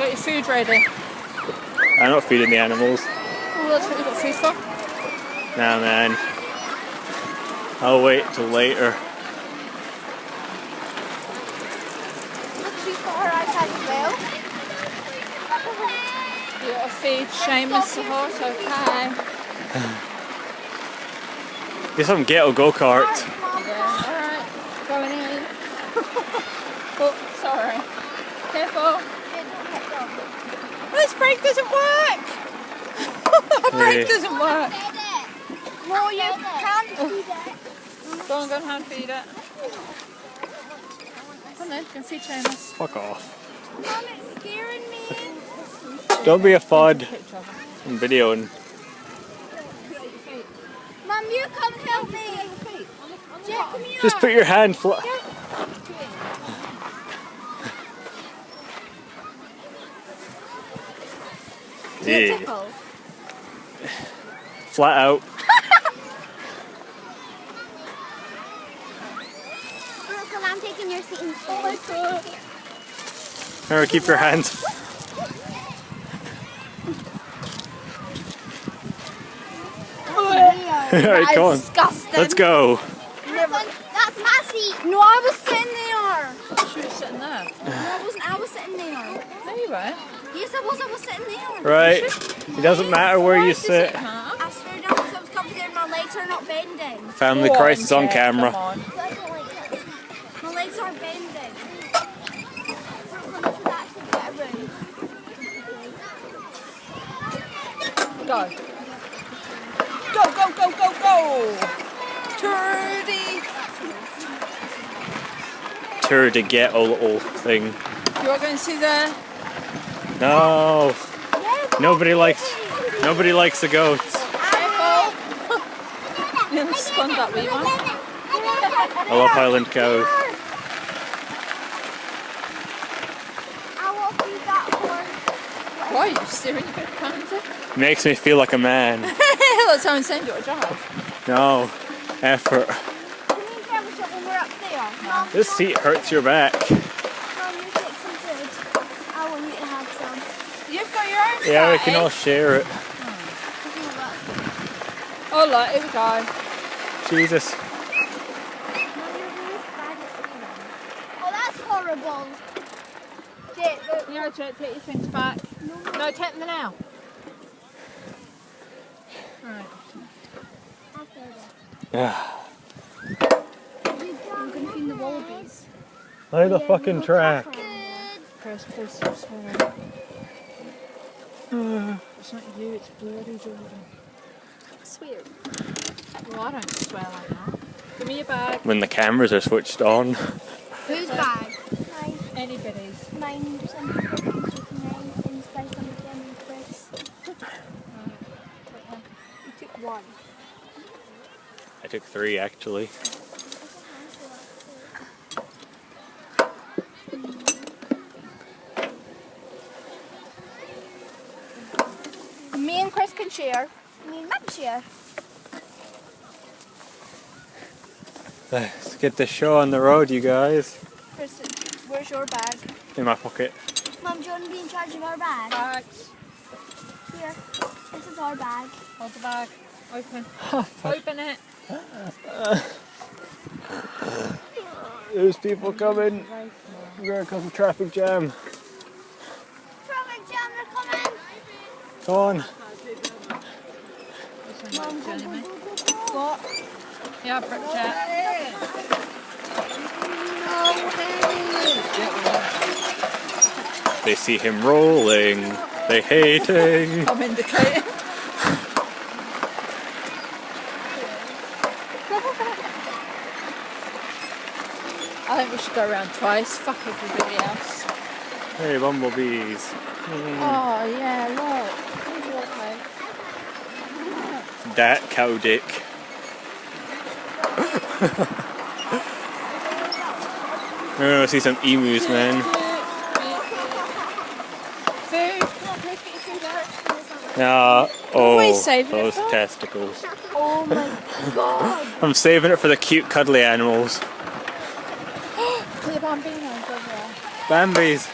Got your food ready? I'm not feeding the animals. Oh, that's what you got food for? Nah, man. I'll wait till later. She's got her iPad as well. You got to feed Seamus the horse, okay? Get some ghetto go-kart. Yeah, alright. Going in. Oh, sorry. Careful. This brake doesn't work! The brake doesn't work! No, you can't feed it. Go and hand feed it. Come on then, go and feed Seamus. Fuck off. Mom, it's scaring me. Don't be a fud. I'm videoing. Mom, you come help me. Jack, come here. Just put your hand flat. Yeah. Flat out. Brooklyn, I'm taking your seat instead. Remember, keep your hands. Alright, come on. Disgusting. Let's go. That's my seat. No, I was sitting there. She was sitting there. No, I wasn't. I was sitting there. No, you weren't. Yes, I was. I was sitting there. Right. It doesn't matter where you sit. I swear down because I was comfy there and my legs are not bending. Family Go on, crisis on Jack, camera. come on. I don't like that. My legs aren't bending. Brooklyn, this would actually get around. Go. Go, go, go, go, go! Tour to get a little thing. You are going to see the... No. Nobody likes the goats. Careful! You spun that wee one. I love Highland cows. I will feed that horse. Why are you steering your big pansy? Makes me feel like a man. That's how I'm saying you a job. No. Effort. Can you grab a shot when we're up there? Mom, This seat hurts your back. Mom, you take some food. I want you to have some. You've got your own Yeah, we fatty. can all share it. Oh look, here we go. Jesus. Mom, you're really bad at steering. Oh, that's horrible. Jake, look. Yeah, Jet, take your things back. No, take them now. Right. Yeah. I'm going to feed the wallabies. Lay the fucking track. Press, please, swear. It's not you, it's bloody Jordan. Swear. Well, I don't swear like that. Give me your bag. When the cameras are switched on. Whose bag? Mine. Anybody's. Mine. Some people can take mine and spice some of them and Chris. You took one. I took 3 actually. Me and Chris can share. Me and Mum share. Let's get the show on the road, you guys. Chris, where's your bag? In my pocket. Mum, do you want to be in charge of our bag? Bags. Here. This is our bag. Hold the bag. Open. Open it. There's people coming. We're gonna cause a traffic jam. Traffic jam, they're coming. Come on. Mum, go, go, go, go, go. What? Yeah, Jet. They see him rolling. They hating. I'm indicating. I think we should go around twice. Fuck everybody else. Hey, bumblebees. Oh yeah, look. That cow dick. We're gonna see some emus, man. Food. Oh, Always saving it those for- testicles. Oh my god. I'm saving it for the cute, cuddly animals. Put the bambinos over there. Bambies.